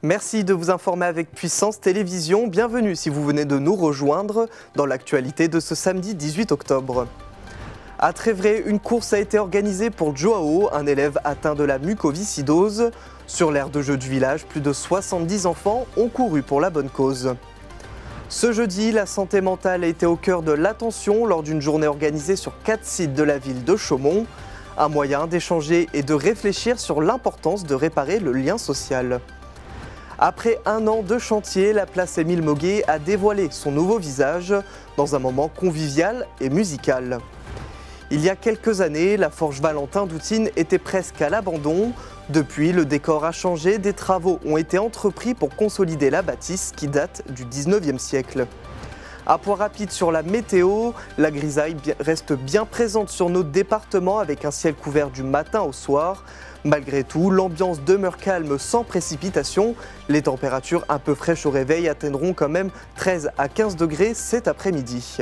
Merci de vous informer avec Puissance Télévision. Bienvenue si vous venez de nous rejoindre dans l'actualité de ce samedi 18 octobre. À Trévray, une course a été organisée pour Joao, un élève atteint de la mucoviscidose. Sur l'aire de jeu du village, plus de 70 enfants ont couru pour la bonne cause. Ce jeudi, la santé mentale a été au cœur de l'attention lors d'une journée organisée sur 4 sites de la ville de Chaumont. Un moyen d'échanger et de réfléchir sur l'importance de réparer le lien social. Après un an de chantier, la place Émile Moguet a dévoilé son nouveau visage dans un moment convivial et musical. Il y a quelques années, la forge Valentin d'Outine était presque à l'abandon. Depuis, le décor a changé, des travaux ont été entrepris pour consolider la bâtisse qui date du 19e siècle. À point rapide sur la météo, la grisaille reste bien présente sur nos départements avec un ciel couvert du matin au soir. Malgré tout, l'ambiance demeure calme sans précipitation. Les températures un peu fraîches au réveil atteindront quand même 13 à 15 degrés cet après-midi.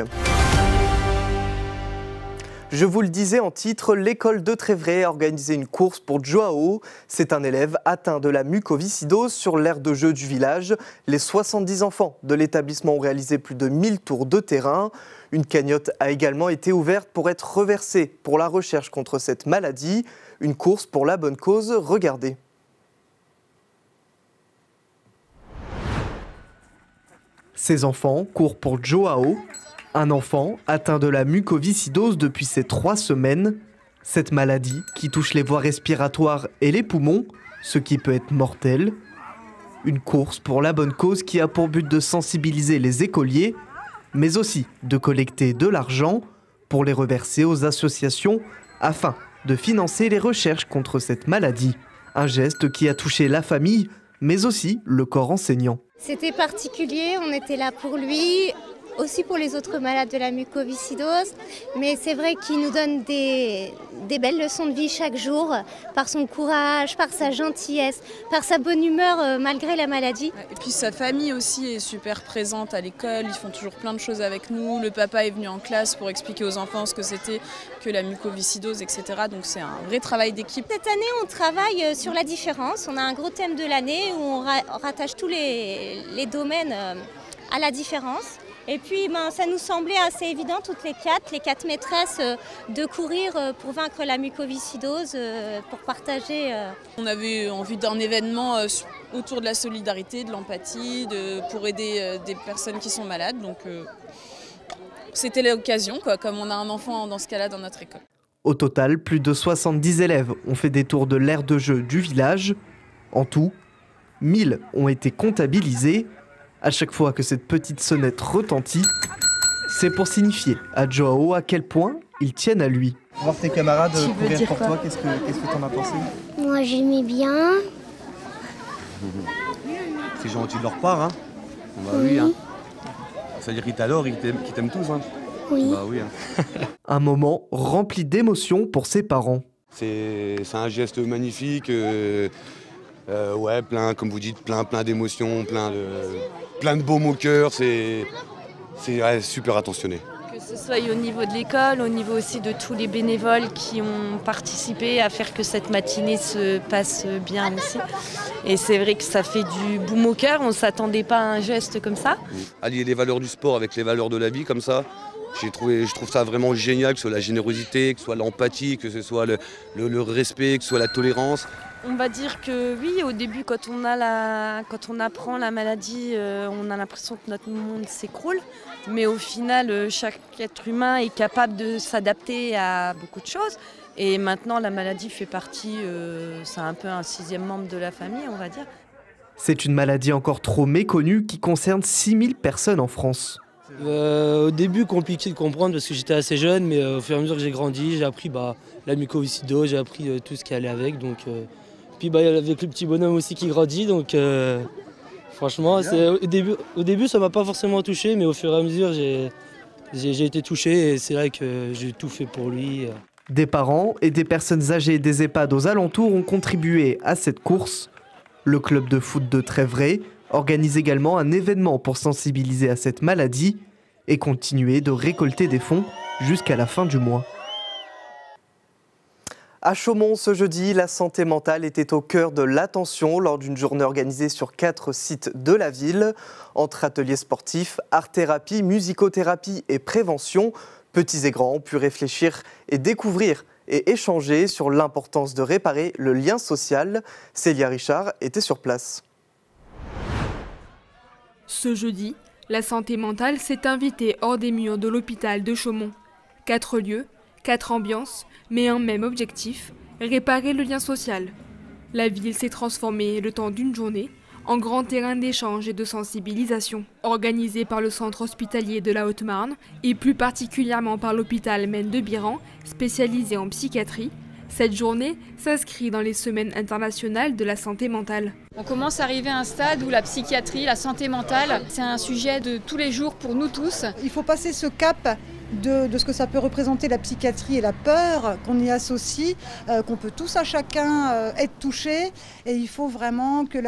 Je vous le disais en titre, l'école de Trévray a organisé une course pour Joao. C'est un élève atteint de la mucoviscidose sur l'aire de jeu du village. Les 70 enfants de l'établissement ont réalisé plus de 1000 tours de terrain. Une cagnotte a également été ouverte pour être reversée pour la recherche contre cette maladie. Une course pour la bonne cause, regardez. Ces enfants courent pour Joao, un enfant atteint de la mucoviscidose depuis ses 3 semaines. Cette maladie qui touche les voies respiratoires et les poumons, ce qui peut être mortel. Une course pour la bonne cause qui a pour but de sensibiliser les écoliers, mais aussi de collecter de l'argent pour les reverser aux associations afin de financer les recherches contre cette maladie. Un geste qui a touché la famille, mais aussi le corps enseignant. C'était particulier, on était là pour lui, aussi pour les autres malades de la mucoviscidose, mais c'est vrai qu'il nous donne des belles leçons de vie chaque jour, par son courage, par sa gentillesse, par sa bonne humeur malgré la maladie. Et puis sa famille aussi est super présente à l'école, ils font toujours plein de choses avec nous. Le papa est venu en classe pour expliquer aux enfants ce que c'était que la mucoviscidose, etc. Donc c'est un vrai travail d'équipe. Cette année, on travaille sur la différence. On a un gros thème de l'année où on rattache tous les domaines à la différence. Et puis ça nous semblait assez évident, toutes les quatre maîtresses, de courir pour vaincre la mucoviscidose, pour partager. On avait envie d'un événement autour de la solidarité, de l'empathie, pour aider des personnes qui sont malades. Donc c'était l'occasion, comme on a un enfant dans ce cas-là dans notre école. Au total, plus de 70 élèves ont fait des tours de l'aire de jeu du village. En tout, 1000 ont été comptabilisés. À chaque fois que cette petite sonnette retentit, c'est pour signifier à Joao à quel point ils tiennent à lui. Voir tes camarades courir pour toi, qu'est-ce que t'en as pensé? Moi j'aimais bien. C'est gentil de leur part, hein? Bah oui, hein. Ça veut dire qu'ils t'adorent, qu'ils t'aiment tous, hein? Oui. Bah oui, hein. Un moment rempli d'émotions pour ses parents. C'est un geste magnifique. Ouais, plein, comme vous dites, plein d'émotions, plein de baume au cœur, c'est super attentionné. Que ce soit au niveau de l'école, au niveau aussi de tous les bénévoles qui ont participé à faire que cette matinée se passe bien aussi. Et c'est vrai que ça fait du baume au cœur, on ne s'attendait pas à un geste comme ça. Allier les valeurs du sport avec les valeurs de la vie comme ça, je trouve ça vraiment génial, que ce soit la générosité, que ce soit l'empathie, que ce soit le respect, que ce soit la tolérance. On va dire que oui, au début, quand on apprend la maladie, on a l'impression que notre monde s'écroule. Mais au final, chaque être humain est capable de s'adapter à beaucoup de choses. Et maintenant, la maladie fait partie, c'est un peu un 6e membre de la famille, on va dire. C'est une maladie encore trop méconnue qui concerne 6000 personnes en France. Au début, compliqué de comprendre parce que j'étais assez jeune, mais au fur et à mesure que j'ai grandi, j'ai appris la mucoviscidose, j'ai appris tout ce qui allait avec. Donc, puis avec le petit bonhomme aussi qui grandit, donc franchement, au début ça m'a pas forcément touché, mais au fur et à mesure j'ai été touché et c'est là que j'ai tout fait pour lui. Des parents et des personnes âgées des EHPAD aux alentours ont contribué à cette course. Le club de foot de Trévray organise également un événement pour sensibiliser à cette maladie et continuer de récolter des fonds jusqu'à la fin du mois. À Chaumont, ce jeudi, la santé mentale était au cœur de l'attention lors d'une journée organisée sur 4 sites de la ville. Entre ateliers sportifs, art-thérapie, musicothérapie et prévention, petits et grands ont pu réfléchir et découvrir et échanger sur l'importance de réparer le lien social. Célia Richard était sur place. Ce jeudi, la santé mentale s'est invitée hors des murs de l'hôpital de Chaumont. 4 lieux, 4 ambiances, mais un même objectif, réparer le lien social. La ville s'est transformée le temps d'une journée en grand terrain d'échange et de sensibilisation. Organisée par le centre hospitalier de la Haute-Marne et plus particulièrement par l'hôpital Maine de Biran, spécialisé en psychiatrie, cette journée s'inscrit dans les semaines internationales de la santé mentale. On commence à arriver à un stade où la psychiatrie, la santé mentale, c'est un sujet de tous les jours pour nous tous. Il faut passer ce cap de ce que ça peut représenter la psychiatrie et la peur qu'on y associe, qu'on peut tous à chacun être touchés. Et il faut vraiment qu'il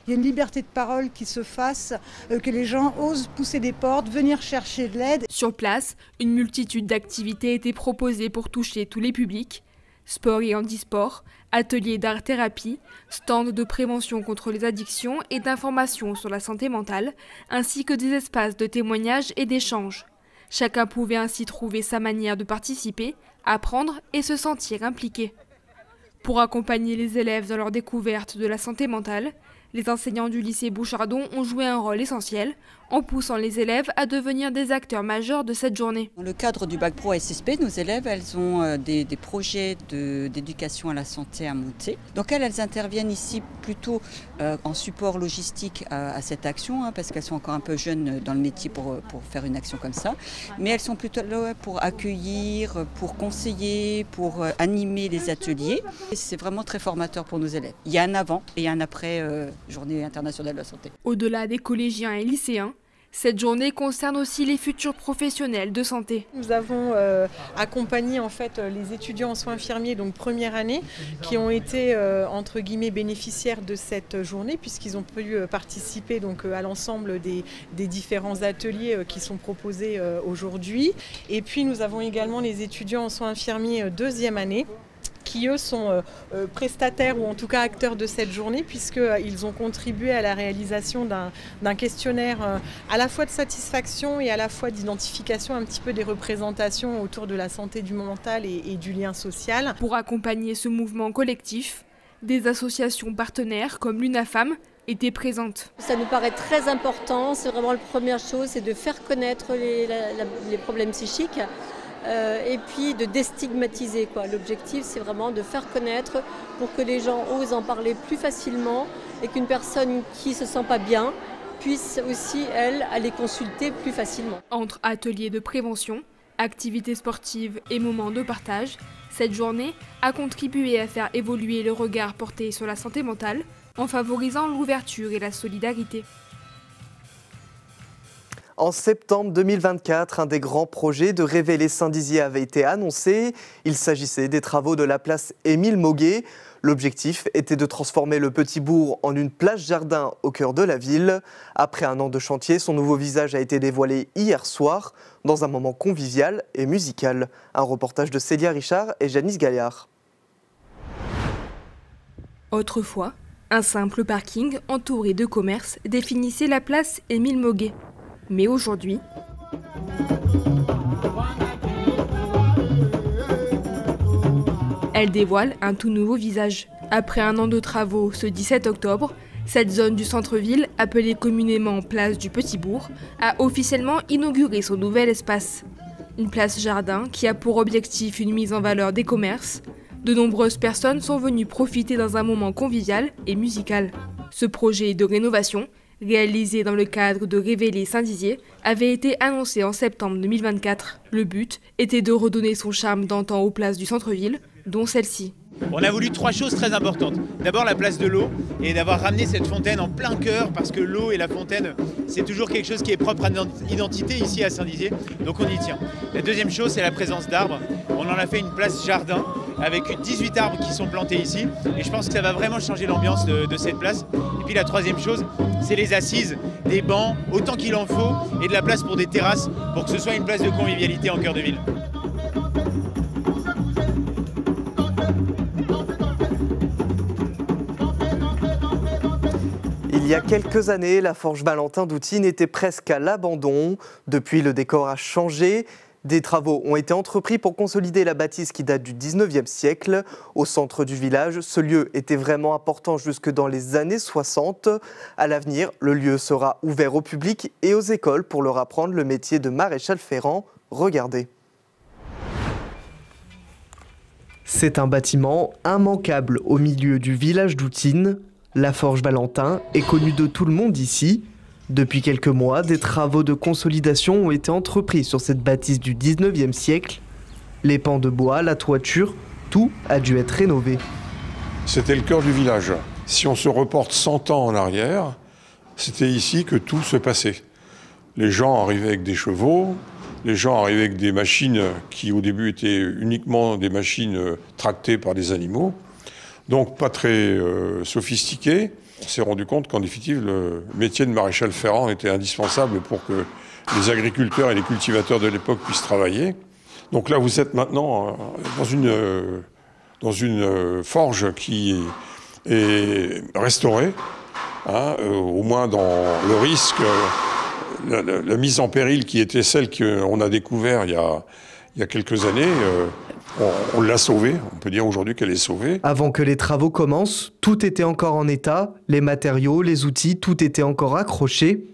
y ait une liberté de parole qui se fasse, que les gens osent pousser des portes, venir chercher de l'aide. Sur place, une multitude d'activités étaient proposées pour toucher tous les publics. Sport et handisport, ateliers d'art-thérapie, stands de prévention contre les addictions et d'information sur la santé mentale, ainsi que des espaces de témoignages et d'échanges. Chacun pouvait ainsi trouver sa manière de participer, apprendre et se sentir impliqué. Pour accompagner les élèves dans leur découverte de la santé mentale, les enseignants du lycée Bouchardon ont joué un rôle essentiel en poussant les élèves à devenir des acteurs majeurs de cette journée. Dans le cadre du Bac Pro SSP, nos élèves elles ont des projets d'éducation à la santé à monter. Donc elles interviennent ici plutôt en support logistique à cette action, parce qu'elles sont encore un peu jeunes dans le métier pour faire une action comme ça. Mais elles sont plutôt là pour accueillir, pour conseiller, pour animer les ateliers. C'est vraiment très formateur pour nos élèves. Il y a un avant et un après Journée internationale de la santé. Au-delà des collégiens et lycéens, cette journée concerne aussi les futurs professionnels de santé. Nous avons accompagné en fait les étudiants en soins infirmiers, donc première année, qui ont été entre guillemets bénéficiaires de cette journée puisqu'ils ont pu participer donc à l'ensemble des différents ateliers qui sont proposés aujourd'hui. Et puis nous avons également les étudiants en soins infirmiers deuxième année, qui eux sont prestataires ou en tout cas acteurs de cette journée puisqu'ils ont contribué à la réalisation d'un questionnaire à la fois de satisfaction et à la fois d'identification un petit peu des représentations autour de la santé du mental et du lien social. Pour accompagner ce mouvement collectif, des associations partenaires comme l'UNAFAM étaient présentes. Ça nous paraît très important, c'est vraiment la première chose, c'est de faire connaître les problèmes psychiques. Et puis de déstigmatiser. L'objectif, c'est vraiment de faire connaître pour que les gens osent en parler plus facilement et qu'une personne qui ne se sent pas bien puisse aussi, elle, aller consulter plus facilement. Entre ateliers de prévention, activités sportives et moments de partage, cette journée a contribué à faire évoluer le regard porté sur la santé mentale en favorisant l'ouverture et la solidarité. En septembre 2024, un des grands projets de Révéler Saint-Dizier avait été annoncé. Il s'agissait des travaux de la place Émile Mauguet. L'objectif était de transformer le petit bourg en une place-jardin au cœur de la ville. Après un an de chantier, son nouveau visage a été dévoilé hier soir dans un moment convivial et musical. Un reportage de Célia Richard et Janice Gaillard. Autrefois, un simple parking entouré de commerces définissait la place Émile Mauguet. Mais aujourd'hui, elle dévoile un tout nouveau visage. Après un an de travaux ce 17 octobre, cette zone du centre-ville, appelée communément place du Petit Bourg, a officiellement inauguré son nouvel espace. Une place jardin qui a pour objectif une mise en valeur des commerces. De nombreuses personnes sont venues profiter dans un moment convivial et musical. Ce projet de rénovation, réalisé dans le cadre de Révéler Saint-Dizier, avait été annoncé en septembre 2024. Le but était de redonner son charme d'antan aux places du centre-ville, dont celle-ci. On a voulu 3 choses très importantes. D'abord la place de l'eau et d'avoir ramené cette fontaine en plein cœur parce que l'eau et la fontaine, c'est toujours quelque chose qui est propre à notre identité ici à Saint-Dizier, donc on y tient. La deuxième chose, c'est la présence d'arbres. On en a fait une place jardin avec 18 arbres qui sont plantés ici et je pense que ça va vraiment changer l'ambiance de cette place. Et puis la troisième chose, c'est les assises, des bancs, autant qu'il en faut et de la place pour des terrasses pour que ce soit une place de convivialité en cœur de ville. y a quelques années, la forge Valentin d'Outine était presque à l'abandon. Depuis, le décor a changé. Des travaux ont été entrepris pour consolider la bâtisse qui date du 19e siècle. Au centre du village, ce lieu était vraiment important jusque dans les années 60. À l'avenir, le lieu sera ouvert au public et aux écoles pour leur apprendre le métier de maréchal ferrant. Regardez. C'est un bâtiment immanquable au milieu du village d'Outine. La forge Valentin est connue de tout le monde ici. Depuis quelques mois, des travaux de consolidation ont été entrepris sur cette bâtisse du 19e siècle. Les pans de bois, la toiture, tout a dû être rénové. C'était le cœur du village. Si on se reporte 100 ans en arrière, c'était ici que tout se passait. Les gens arrivaient avec des chevaux, les gens arrivaient avec des machines qui au début étaient uniquement des machines tractées par des animaux, donc pas très sophistiquées. On s'est rendu compte qu'en définitive, le métier de maréchal ferrant était indispensable pour que les agriculteurs et les cultivateurs de l'époque puissent travailler. Donc là, vous êtes maintenant dans une forge qui est restaurée, hein, au moins dans le risque, la mise en péril qui était celle qu'on a découvert il y a quelques années. On l'a sauvée, on peut dire aujourd'hui qu'elle est sauvée. Avant que les travaux commencent, tout était encore en état, les matériaux, les outils, tout était encore accroché.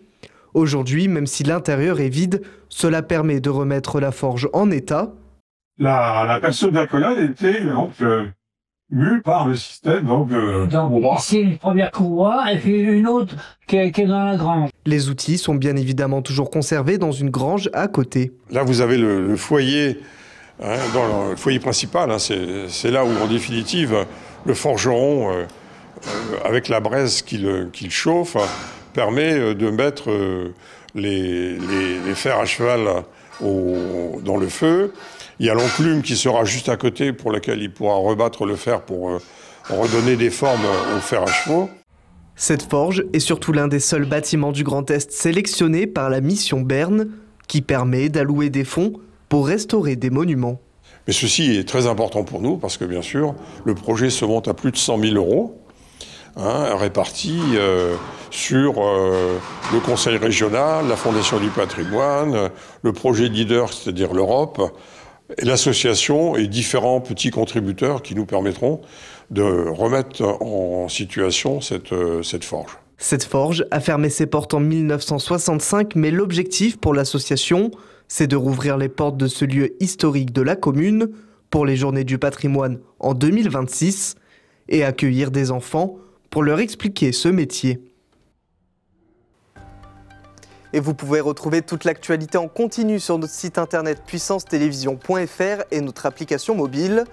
Aujourd'hui, même si l'intérieur est vide, cela permet de remettre la forge en état. La personne d'accolade était donc mue par le système c'est une première courroie et puis une autre qui est dans la grange. Les outils sont bien évidemment toujours conservés dans une grange à côté. Là, vous avez le foyer. Dans le foyer principal, c'est là où, en définitive, le forgeron, avec la braise qu'il chauffe, permet de mettre les fers à cheval dans le feu. Il y a l'enclume qui sera juste à côté pour laquelle il pourra rebattre le fer pour redonner des formes aux fers à chevaux. Cette forge est surtout l'un des seuls bâtiments du Grand Est sélectionnés par la mission Berne, qui permet d'allouer des fonds pour restaurer des monuments. Mais ceci est très important pour nous parce que, bien sûr, le projet se monte à plus de 100 000 euros, répartis sur le Conseil régional, la Fondation du patrimoine, le projet Leader, c'est-à-dire l'Europe, et l'association et différents petits contributeurs qui nous permettront de remettre en situation cette forge. Cette forge a fermé ses portes en 1965, mais l'objectif pour l'association, c'est de rouvrir les portes de ce lieu historique de la commune pour les Journées du patrimoine en 2026 et accueillir des enfants pour leur expliquer ce métier. Et vous pouvez retrouver toute l'actualité en continu sur notre site internet puissancetélévision.fr et notre application mobile.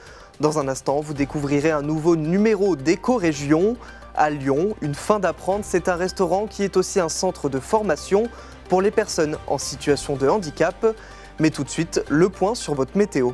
Dans un instant, vous découvrirez un nouveau numéro d'Éco-Région. À Lyon, une fin d'apprendre, c'est un restaurant qui est aussi un centre de formation pour les personnes en situation de handicap. Mais tout de suite, le point sur votre météo.